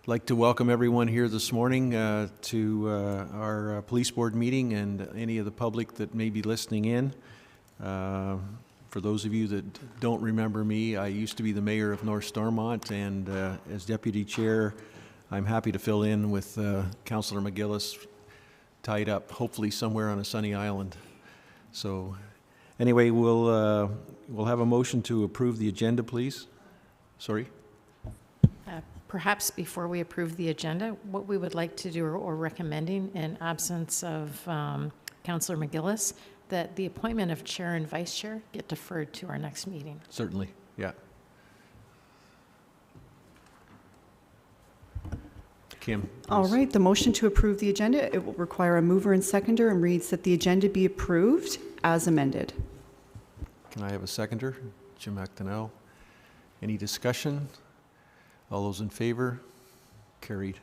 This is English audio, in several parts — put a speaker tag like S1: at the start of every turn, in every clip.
S1: I'd like to welcome everyone here this morning to our police board meeting, and any of the public that may be listening in. For those of you that don't remember me, I used to be the mayor of North Stormont, and as deputy chair, I'm happy to fill in with Councillor McGillis, tied up hopefully somewhere on a sunny island. So anyway, we'll have a motion to approve the agenda, please. Sorry?
S2: Perhaps before we approve the agenda, what we would like to do, or recommending in absence of Councillor McGillis, that the appointment of chair and vice chair get deferred to our next meeting.
S1: Certainly, yeah. Kim, please.
S3: All right, the motion to approve the agenda, it will require a mover and seconder, and reads that the agenda be approved as amended.
S1: Can I have a seconder? Jim Actonel. Any discussion? All those in favor? Carried.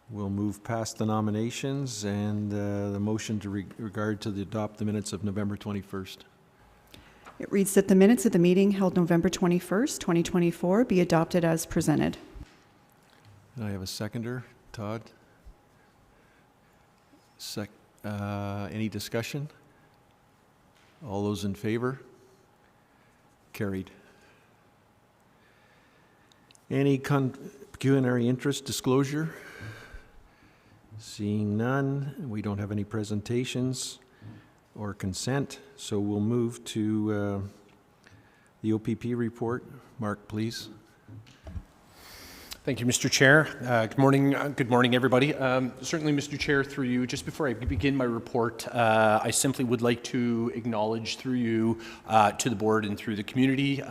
S1: We'll move past the nominations and the motion to regard to adopt the minutes of November 21st.
S3: It reads that the minutes of the meeting held November 21st, 2024 be adopted as presented.
S1: Can I have a seconder? Todd? Any discussion? All those in favor? Carried. Any pecuniary interest disclosure? Seeing none, we don't have any presentations or consent, so we'll move to the OPP report. Mark, please.
S4: Thank you, Mr. Chair. Good morning, everybody. Certainly, Mr. Chair, through you, just before I begin my report, I simply would like to acknowledge through you to the board and through the community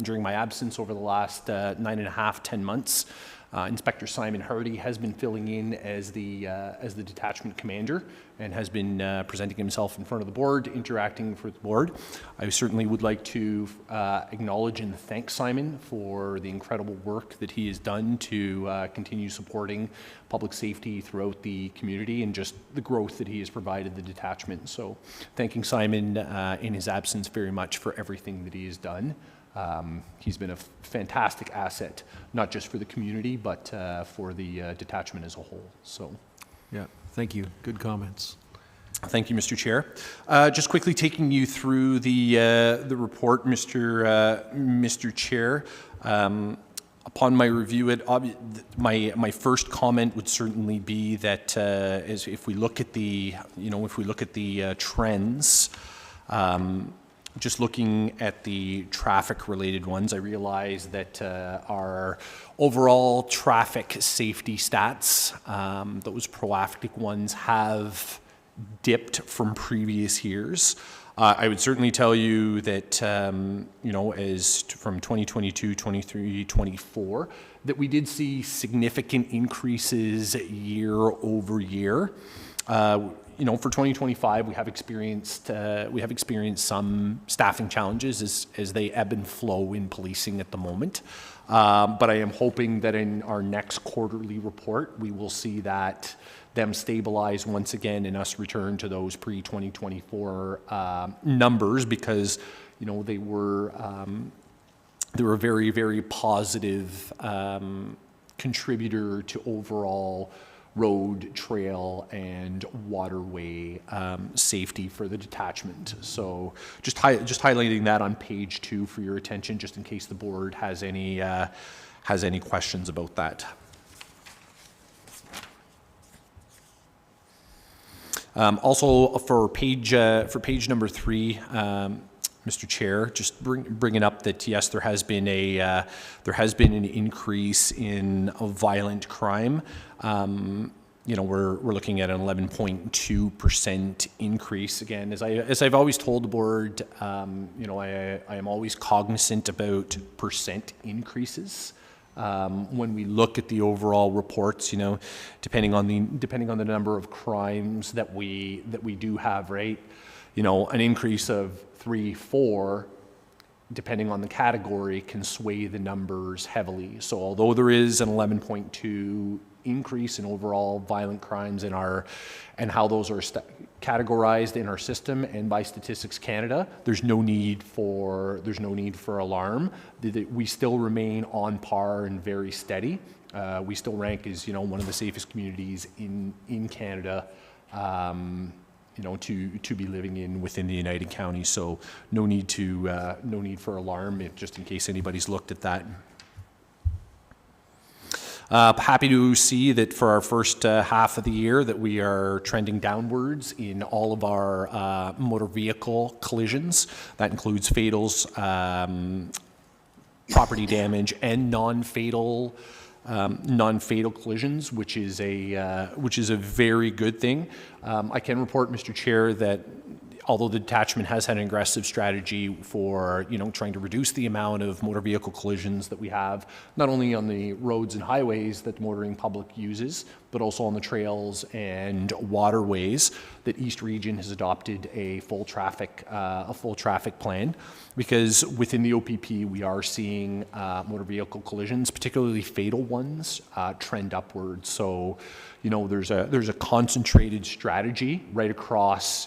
S4: during my absence over the last 9.5, 10 months. Inspector Simon Hardy has been filling in as the detachment commander and has been presenting himself in front of the board, interacting with the board. I certainly would like to acknowledge and thank Simon for the incredible work that he has done to continue supporting public safety throughout the community and just the growth that he has provided the detachment. So thanking Simon in his absence very much for everything that he has done. He's been a fantastic asset, not just for the community, but for the detachment as a whole. So,
S1: yeah, thank you. Good comments.
S4: Thank you, Mr. Chair. Just quickly taking you through the report, Mr. Chair. Upon my review, my first comment would certainly be that if we look at the trends. Just looking at the traffic-related ones, I realize that our overall traffic safety stats, those proactive ones, have dipped from previous years. I would certainly tell you that, as from 2022, 23, 24, that we did see significant increases year over year. For 2025, we have experienced some staffing challenges as they ebb and flow in policing at the moment. But I am hoping that in our next quarterly report, we will see that them stabilize once again and us return to those pre-2024 numbers, because they were a very, very positive contributor to overall road, trail, and waterway safety for the detachment. So just highlighting that on page 2 for your attention, just in case the board has any questions about that. Also for page number 3, Mr. Chair, just bringing up that yes, there has been an increase in violent crime. We're looking at an 11.2% increase. Again, as I've always told the board, I am always cognizant about percent increases. When we look at the overall reports, depending on the number of crimes that we do have, right? An increase of 3, 4, depending on the category, can sway the numbers heavily. So although there is an 11.2 increase in overall violent crimes and how those are categorized in our system and by Statistics Canada, there's no need for alarm. We still remain on par and very steady. We still rank as one of the safest communities in Canada. To be living within the United Counties, so no need for alarm. Just in case anybody's looked at that. Happy to see that for our first half of the year that we are trending downwards in all of our motor vehicle collisions. That includes fatals, property damage, and non-fatal collisions, which is a very good thing. I can report, Mr. Chair, that although the detachment has had an aggressive strategy for trying to reduce the amount of motor vehicle collisions that we have, not only on the roads and highways that the motoring public uses, but also on the trails and waterways, that East Region has adopted a full traffic plan, because within the OPP we are seeing motor vehicle collisions, particularly fatal ones, trend upwards. So there's a concentrated strategy right across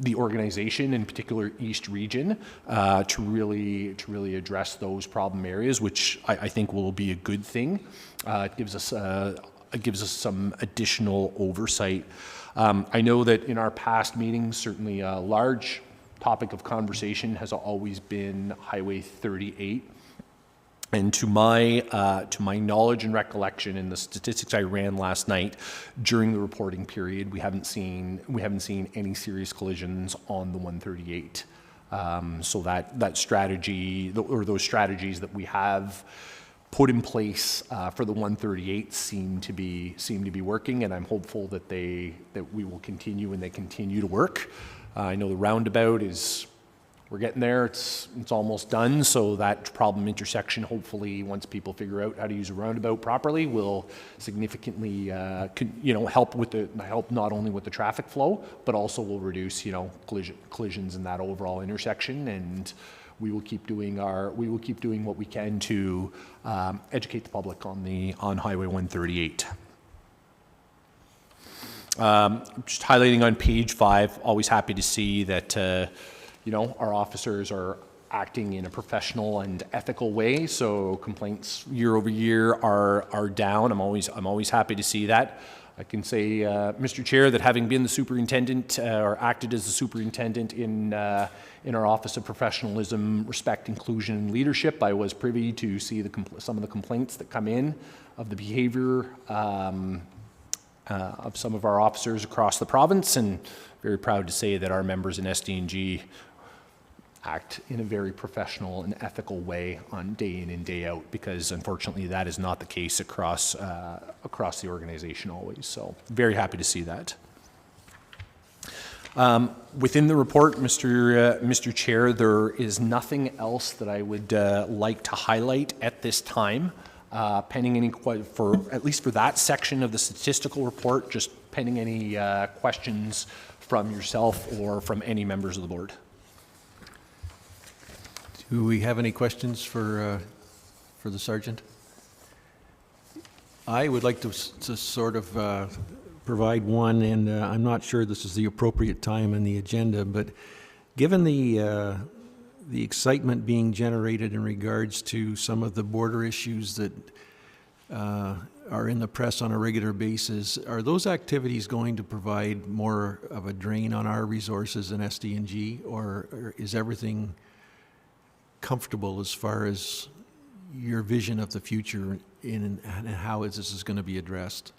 S4: the organization, in particular East Region, to really address those problem areas, which I think will be a good thing. It gives us some additional oversight. I know that in our past meetings, certainly a large topic of conversation has always been Highway 38. And to my knowledge and recollection, in the statistics I ran last night during the reporting period, we haven't seen any serious collisions on the 138. So that strategy, or those strategies that we have put in place for the 138 seem to be working, and I'm hopeful that we will continue and they continue to work. I know the roundabout we're getting there. It's almost done. So that problem intersection, hopefully, once people figure out how to use a roundabout properly, will significantly, help not only with the traffic flow, but also will reduce, collisions in that overall intersection. And we will keep doing what we can to educate the public on Highway 138. Just highlighting on page 5, always happy to see that. Our officers are acting in a professional and ethical way. So complaints year over year are down. I'm always happy to see that. I can say, Mr. Chair, that having been the superintendent or acted as the superintendent in our Office of Professionalism, Respect, Inclusion, and Leadership, I was privy to see some of the complaints that come in of the behavior of some of our officers across the province, and very proud to say that our members in SDG act in a very professional and ethical way on day in and day out, because unfortunately that is not the case across the organization always. So very happy to see that. Within the report, Mr. Chair, there is nothing else that I would like to highlight at this time. Pending any at least for that section of the statistical report, just pending any questions from yourself or from any members of the board.
S1: Do we have any questions for the sergeant? I would like to sort of provide one, and I'm not sure this is the appropriate time in the agenda, but given the excitement being generated in regards to some of the border issues that are in the press on a regular basis, are those activities going to provide more of a drain on our resources in SDG, or is everything comfortable as far as your vision of the future and how this is going to be addressed?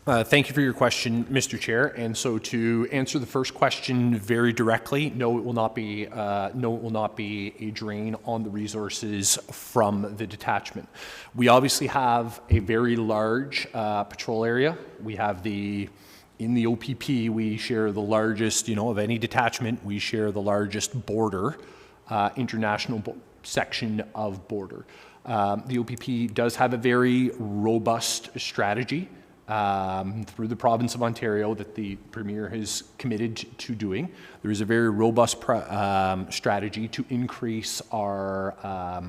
S4: Thank you for your question, Mr. Chair. And so to answer the first question very directly, no, it will not be a drain on the resources from the detachment. We obviously have a very large patrol area. We have in the OPP, we share the largest, of any detachment, we share the largest border, international section of border. The OPP does have a very robust strategy through the province of Ontario that the Premier has committed to doing. There is a very robust strategy to increase our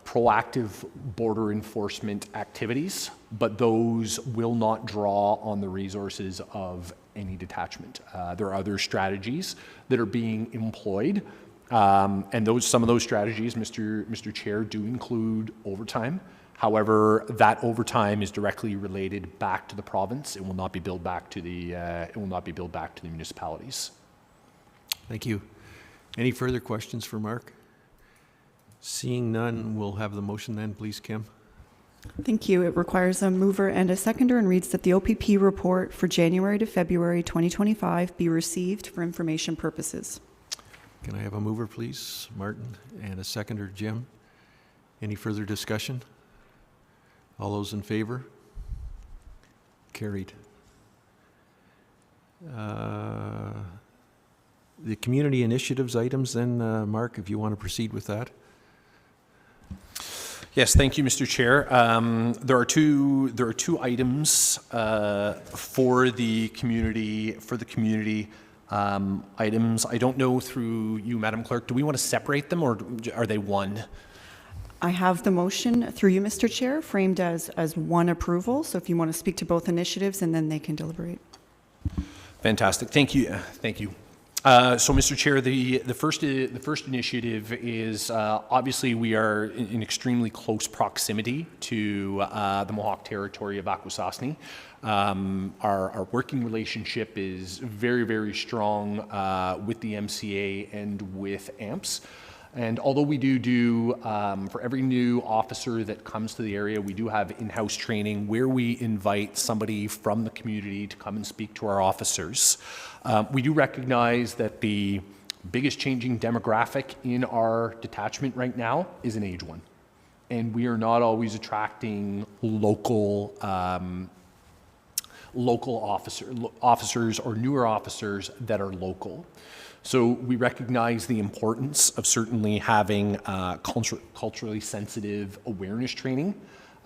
S4: proactive border enforcement activities, but those will not draw on the resources of any detachment. There are other strategies that are being employed, and some of those strategies, Mr. Chair, do include overtime. However, that overtime is directly related back to the province. It will not be billed back to the municipalities.
S1: Thank you. Any further questions for Mark? Seeing none, we'll have the motion then, please, Kim.
S3: Thank you. It requires a mover and a seconder and reads that the OPP report for January to February 2025 be received for information purposes.
S1: Can I have a mover, please, Martin, and a seconder, Jim? Any further discussion? All those in favor? Carried. The community initiatives items then, Mark, if you want to proceed with that.
S4: Yes, thank you, Mr. Chair. There are two items for the community items. I don't know through you, Madam Clerk. Do we want to separate them, or are they one?
S3: I have the motion through you, Mr. Chair, framed as one approval. So if you want to speak to both initiatives, and then they can deliberate.
S4: Fantastic. Thank you. Thank you. So, Mr. Chair, the first initiative is obviously we are in extremely close proximity to the Mohawk territory of Akwesasne. Our working relationship is very, very strong with the MCA and with AMPS. And although we do for every new officer that comes to the area, we do have in-house training where we invite somebody from the community to come and speak to our officers. We do recognize that the biggest changing demographic in our detachment right now is an age one. And we are not always attracting local officers or newer officers that are local. So we recognize the importance of certainly having culturally sensitive awareness training,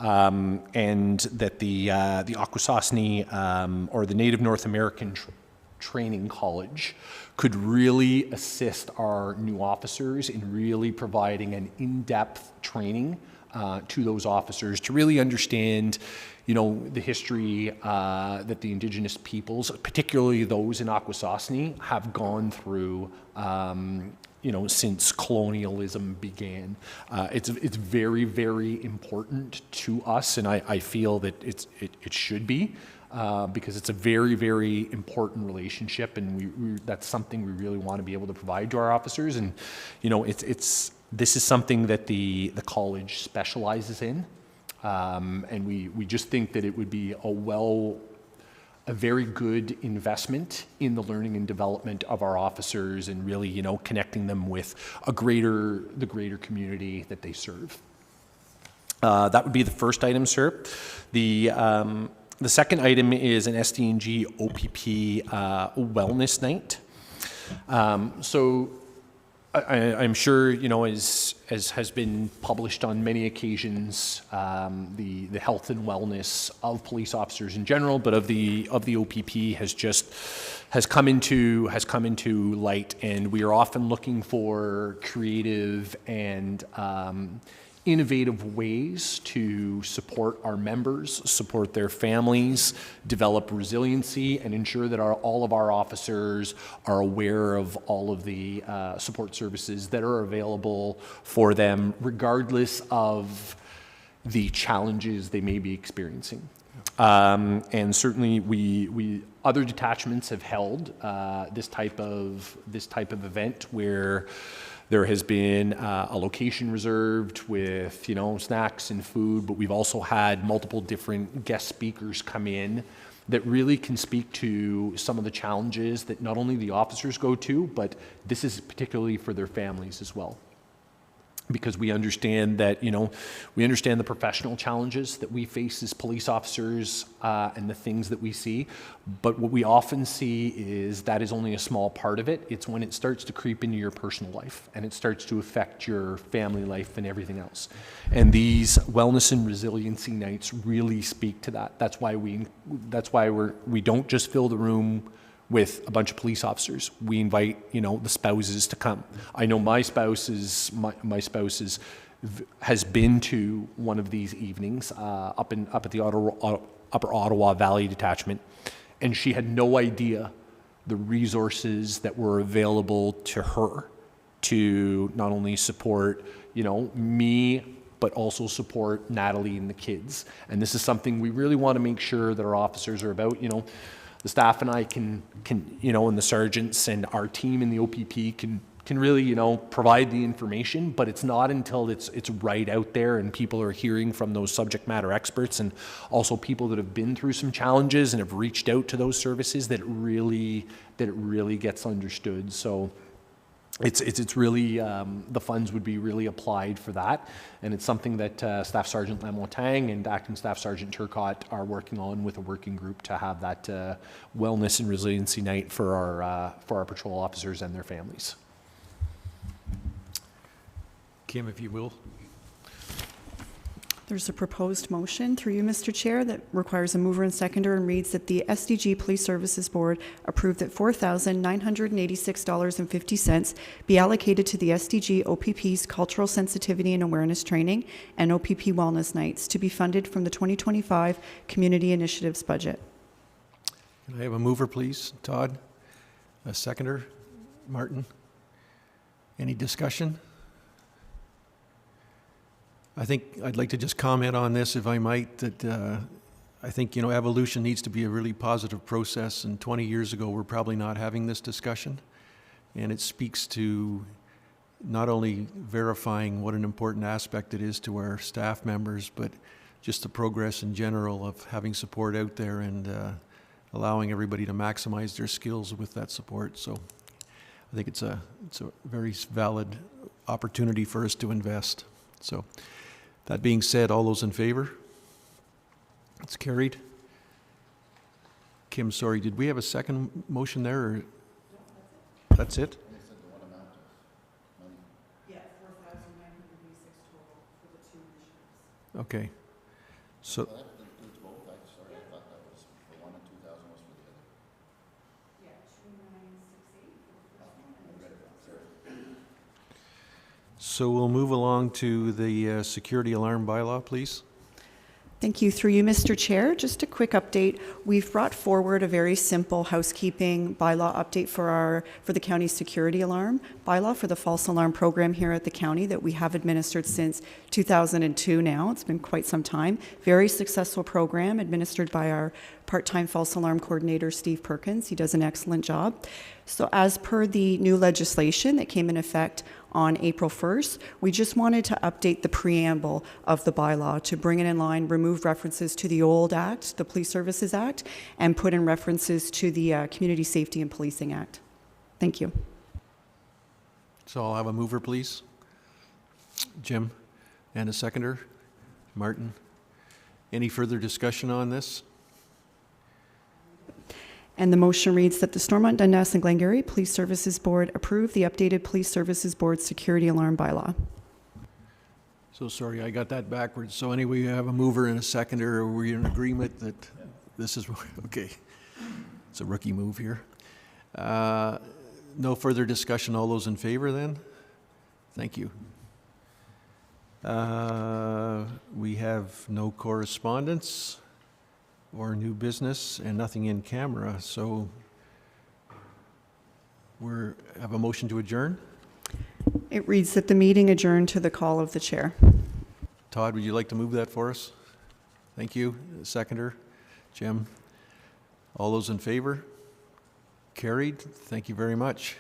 S4: and that the Akwesasne or the Native North American Training College could really assist our new officers in really providing an in-depth training to those officers to really understand, the history that the Indigenous peoples, particularly those in Akwesasne, have gone through, since colonialism began. It's very, very important to us, and I feel that it should be. Because it's a very, very important relationship, and that's something we really want to be able to provide to our officers. And this is something that the college specializes in, and we just think that it would be a very good investment in the learning and development of our officers, and really connecting them with the greater community that they serve. That would be the first item, sir. The second item is an SDG OPP wellness night. So I'm sure, as has been published on many occasions, the health and wellness of police officers in general, but of the OPP has come into light, and we are often looking for creative and innovative ways to support our members, support their families, develop resiliency, and ensure that all of our officers are aware of all of the support services that are available for them, regardless of the challenges they may be experiencing. And certainly, we other detachments have held this type of event where there has been a location reserved with, snacks and food, but we've also had multiple different guest speakers come in that really can speak to some of the challenges that not only the officers go to, but this is particularly for their families as well. Because we understand that, we understand the professional challenges that we face as police officers and the things that we see. But what we often see is that is only a small part of it. It's when it starts to creep into your personal life and it starts to affect your family life and everything else. And these wellness and resiliency nights really speak to that. That's why we don't just fill the room with a bunch of police officers. We invite, the spouses to come. I know my spouse is has been to one of these evenings up at the Upper Ottawa Valley Detachment, and she had no idea the resources that were available to her to not only support, me, but also support Natalie and the kids. And this is something we really want to make sure that our officers are about. The staff and I can and the sergeants and our team in the OPP can really, provide the information, but it's not until it's right out there and people are hearing from those subject matter experts and also people that have been through some challenges and have reached out to those services that it really gets understood. So it's really, the funds would be really applied for that. And it's something that Staff Sergeant Lamontang and Acting Staff Sergeant Turcott are working on with a working group to have that wellness and resiliency night for our patrol officers and their families.
S1: Kim, if you will.
S3: There's a proposed motion through you, Mr. Chair, that requires a mover and seconder and reads that the SDG Police Services Board approve that $4,986.50 be allocated to the SDG OPP's Cultural Sensitivity and Awareness Training and OPP Wellness Nights to be funded from the 2025 Community Initiatives budget.
S1: Can I have a mover, please? Todd? A seconder? Martin? Any discussion? I think I'd like to just comment on this, if I might, that I think, evolution needs to be a really positive process, and 20 years ago, we're probably not having this discussion, and it speaks to not only verifying what an important aspect it is to our staff members, but just the progress in general of having support out there and allowing everybody to maximize their skills with that support. So I think it's a very valid opportunity for us to invest. So that being said, all those in favor? It's carried. Kim, sorry, did we have a second motion there, or? That's it?
S3: Yeah, $4,986 total for the two initiatives.
S1: Okay. So,
S3: Yeah, 2968.
S1: so we'll move along to the security alarm bylaw, please.
S3: Thank you. Through you, Mr. Chair, just a quick update. We've brought forward a very simple housekeeping bylaw update for the county's security alarm bylaw for the false alarm program here at the county that we have administered since 2002 now. It's been quite some time. Very successful program administered by our part-time false alarm coordinator, Steve Perkins. He does an excellent job. So as per the new legislation that came in effect on April 1st, we just wanted to update the preamble of the bylaw to bring it in line, remove references to the old act, the Police Services Act, and put in references to the Community Safety and Policing Act. Thank you.
S1: So I'll have a mover, please. Jim, and a seconder. Martin. Any further discussion on this?
S3: And the motion reads that the Stormont, Dundas, and Glengarry Police Services Board approve the updated Police Services Board security alarm bylaw.
S1: So sorry, I got that backwards. So anyway, you have a mover and a seconder. Are we in agreement that this is, okay. It's a rookie move here. No further discussion. All those in favor then? Thank you. We have no correspondence or new business and nothing in camera. So we have a motion to adjourn.
S3: It reads that the meeting adjourned to the call of the chair.
S1: Todd, would you like to move that for us? Thank you. Seconder, Jim. All those in favor? Carried. Thank you very much.